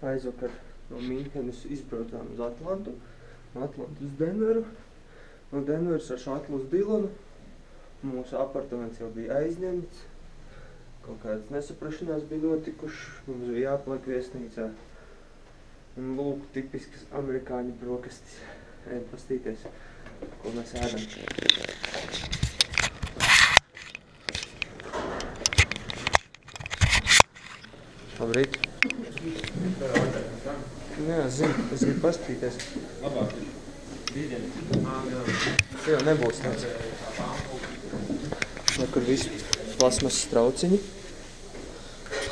Aizvakar no Mīnhenes izbraucām uz Atlantu, no Atlantu uz Denveru, no Denveras ar šatlu uz Dilonu. Mūsu apartaments jau bija aizņemts, kaut kādas nesaprašanās bija notikušas, mums bija jāpaliek viesnīcā. Un lūk, tipiskas amerikāņu brokastis. Ejam pastīties, ko mēs ēdam. Labrīt. Jā, zinu, es gribu pastīties. Labāk. Jā, nebūs tāds. Kur visi plasmasas trauciņi.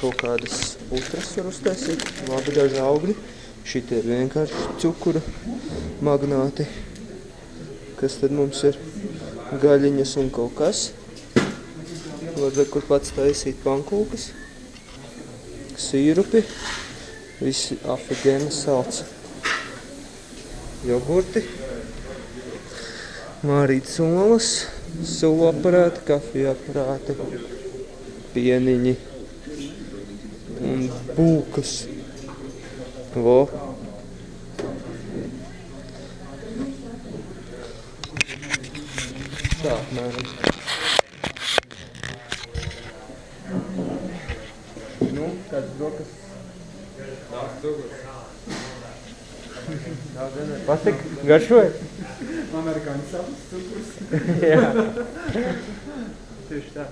Kaut kādas ultras var uztaisīt. Labi daži augļi. Šitie ir vienkārši cukura magnāti. Kas tad mums ir? Gaļiņas un kaut kas. Var kur pats taisīt pankūkas. Sīrupi. Visi afigēnas salds. Jogurti. Mārītas olas. Sulu aparāti, kafiju aparāti. Pieniņi. Un būkas. Vo. Tā, apmēram. Nu, kāds brokas? Daudz cukurs. Patik? Garšoja? Amerikāņu sapnis cukurs. Jā. Tieši tā.